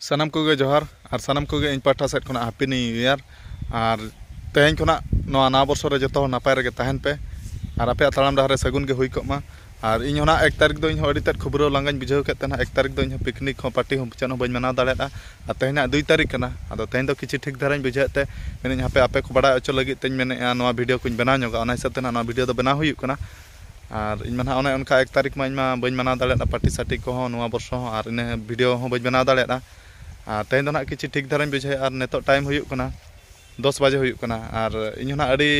सानाम को जोहार और सानाम को इन पाठा सेट खुना हैप्पी न्यू ईयर और तेहन खुना नवा वर्ष रे जतो नापाय रे तहन पे और आपे तालाम डहर सगुन के हुई कोमा और इन होना 1 तारीख दो इन अड़ी तक खबर लांगाñ बुझाव के तना 1 तारीख दो इन पिकनिक हो पार्टी हो चनो बन मनाव दाड़ेदा और तेहना 2 तारीख कना आदो तेहन दो किछि ठीक धराñ बुझाते मेने हापे आपे को बड़ा अचो लगी तेñ मेने नवा वीडियो को बनाव ñoga ओना हिसाब तेना नवा वीडियो दो बनाव हुई कना और इन माना ओने उनका 1 तारीख मा इन मा बन मनाव दाड़ेदा पार्टी साटी को हो नवा वर्ष हो और इन वीडियो हो बन बनाव दाड़ेदा तेहन दो ना किछि ठीक धराñ बुझे और नेतो टाइम हुई कना 10 बजे हुई कना और इन होना अड़ी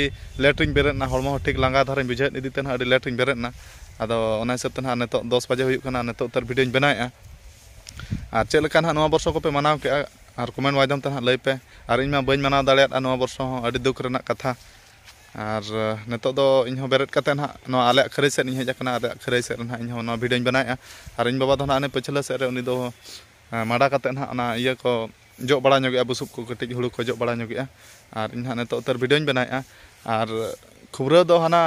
लेट रिन बेरेना हड़मो ठीक लांगा धराñ बुझे इदी तेना अड़ी लेट रिन बेरेना आदो ओना हिसाब तेना नेतो 10 बजे हुई कना नेतो तर वीडियो बनाएआ और चेक लेका ना नवा वर्ष को पे मनाव के और कमेंट माध्यम तेना लई पे और इन मा बन मनाव दाड़ेया नवा वर्ष हो अड़ी दुख रेना कथा और नेतो दो इन हो बेरेट कते ना नवा आले खरै से इन हेज कना आले खरै से ना इन हो नवा वीडियो बनाएआ और इन बाबा दो ना ने पछले से रे उनी दो माड़ा कते ना ना इया को जो बड़ा ñoगेआ बुसुब को कटिज हुड़ू को जो बड़ा ñoगेआ और इन नेतो उतर वीडियो बनाएआ और खुबरा दो हाना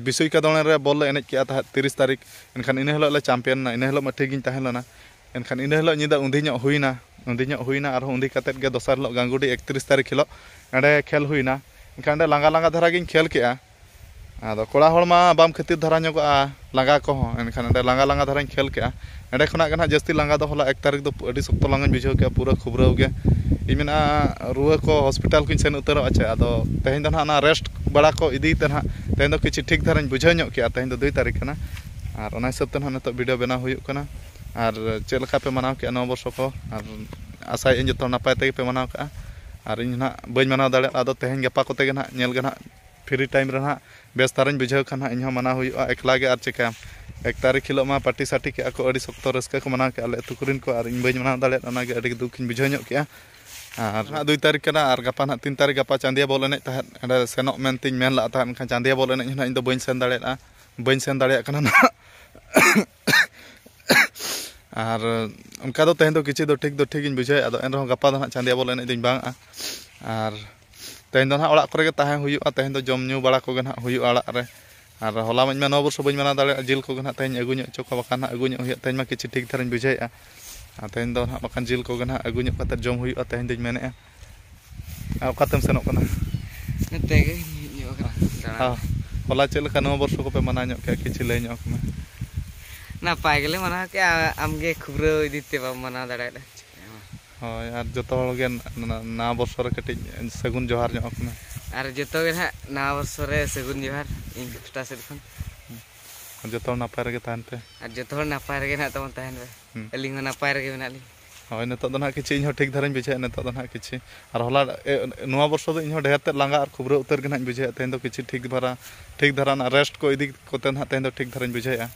विषय का दौड़े रे बॉल एनेज के 30 तारीख एनखान इन हेलो ले चैंपियन ना इन हेलो मा ठीक गिन ताहें लना एनखान इन हेलो निदा उंधी ño हुईना और उंधी कतेत गे दोसर हेलो गांगुडी 31 तारीख हेलो एंडे खेल हुईना एनखान लांगा लांगा धरा गिन खेल केआ आदो कोड़ा हड़मा बाम खतिर धरा ñoगआ लांगा को हो एनखान एंडे लांगा लांगा धराñ खेल केआ एंडे खना गना जस्ती लांगा दो होला 1 तारीख दो अडी सख्त लांगाñ बुझाव के पूरा खुबराव गे इमेना रुआ को हॉस्पिटल को सेन उतर आछे आदो तेहन दो ना रेस्ट बड़ा को इदी तेना तेहन दो किछि ठीक धराñ बुझाव ño के तेहन दो 2 तारीख कना और ओना हिसाब तेना नेतो वीडियो बना हुई कना और चेक लेका पे मनाव के नवा वर्ष को और आशा इन जतो नापाय तेगे पे मनाव का और इन ना बन मनाव दाड़े आदो तेहन गपा कोते गे ना नेल गे ना फ्री टाइम रे ना बेस तारñ बुझाव खाना इन हो मनाव हुई एकला गे और चिका 1 तारीख हिलो मा पार्टी साटी के को अड़ी सख्त रस्का को मनाव के आले अतु कुरिन को और इन बन मनाव दाड़े ना गे अड़ी दुखिन बुझाव ño के और 2 तारीख कना और गपा ना 3 तारीख गपा चांदिया बॉल एने तहत एंडे सेनो मेनतिन मेन ला तहत खान चांदिया बॉल एने इन दो बन सेन दाड़े कना ना और उनका दो तेहन दो किछि दो ठीक इन बुझे आदो एन रहो गपा दो ना चांदिया बॉल एने दिन बांगा और तेहन दो ना ओड़ा करे गे ताहे हुयुआ तेहन दो जम न्यू बड़ा को गे ना हुयुआ ओड़ा रे और होला मज नवा वर्ष बन मना दाड़े जिल को गे ना तेहन अगु ño चोका बकान अगु ño हुया तेहन मा किछि ठीक धराñ बुझेआ तेहन दो ना बकान जिल को गे ना अगु ño कते जम हुयुआ तेहन दिन मेनेआ ओकातेम सेनोक कना तेगे ño कना हां होला चेल का नवा वर्ष को पे मना ño के किछि लय ño कना ना पाय गेले मना के आमगे खुबरो इदिते बा मना दाड़े होय और जतो हळ गे ना वर्ष रे कटि सगुन जोहार ño कना और जतो गे ना नवा वर्ष रे सगुन जोहार इन स्टा सेट खन जतो नापाय रे ताहन पे और जतो नापाय रे ना तमन ताहन बे अलिंग नापाय रे मेना ली होय नेतो दो ना किछि इन हो ठीक धराñ बुझे नेतो दो ना किछि और होला नवा वर्ष दो इन हो ढेर ते लांगा और खुबरो उतर गे ना बुझे तेन दो किछि ठीक धरा ना रेस्ट को इदी कोते ना तेन दो ठीक धराñ बुझेआ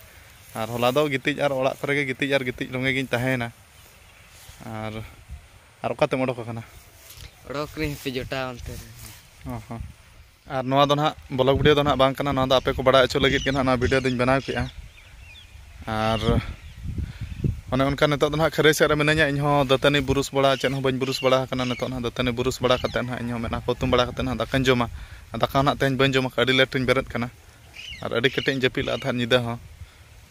और होला दो गितिज और ओड़ा करे गे गितिज रंगे गिन ताहेना और ओकाते मोडो कना ओडोक रे पे जोटा अंते हां और नवा दो ना ब्लॉग वीडियो दो ना बांग कना नवा दो आपे को बड़ा अचो लगित के ना वीडियो दिन बनाव केआ और ओने उनका नेतो दो ना खरै से रे मेना냐 इन हो दतनी बुरुस बड़ा चेन हो बन बुरुस बड़ा कना नेतो ना दतनी बुरुस बड़ा कते ना इन हो मेना कोतुम बड़ा कते ना दाकान जोमा दाका ना तेन बन जोमा अडी लेटिन बेरत कना और अडी कटिन जपिल आधा निदा हो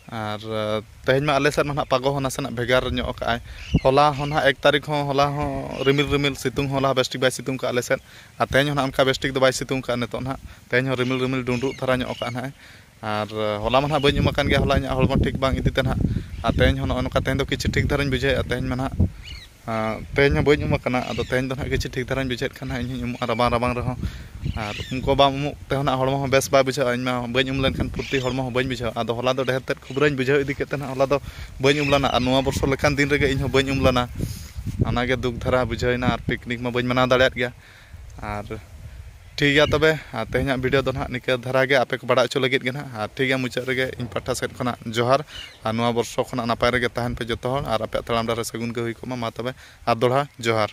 और तेहन मा आले सर मा पागो हो नासना भेगार ño का होला हो ना 1 तारीख हो होला हो रिमिल सितुंग होला बेस्टिक बाय सितुंग का आले सर आ तेहन हो ना उनका बेस्टिक दो बाय सितुंग का नेतो ना तेहन हो रिमिल डुंडु थरा ño का ना और होला मा बन उमाकान गे होला ᱧa हळमो ठीक बांग इदिते ना आ तेहन हो नका तेहन दो किछि ठीक धराñ बुझे तेहन मा ना तेहन हो बन उमाकाना आदो तेहन दो ना किछि ठीक धराñ बुझे खाना इन राबांग रहो और उनको बाम उमुक ते होना हळमो हो बेस बाय बुझा इन मा बन उम लेन खान फुर्ती हळमो हो बन बुझा आदो होला दो ढेर ते खुबराñ बुझाव इदी केते ना होला दो बन उमलाना और नवा वर्ष लेकान दिन रेगे इन हो बन उमलाना अनागे दुख धरा बुझाइना और पिकनिक मा बन मना दाड़ेत गया और ठीक गया तबे तेहना वीडियो दो ना निके धरा गे आपे को बड़ा अचो लगित गे ना ठीक गया मुचाद रेगे इन पाठा सेट खना जोहार और नवा वर्ष खना नापाय रेगे ताहन पे जतो हर और आपे तड़ाम डर सगुन के हुई को मा तबे और दोड़ा जोहार।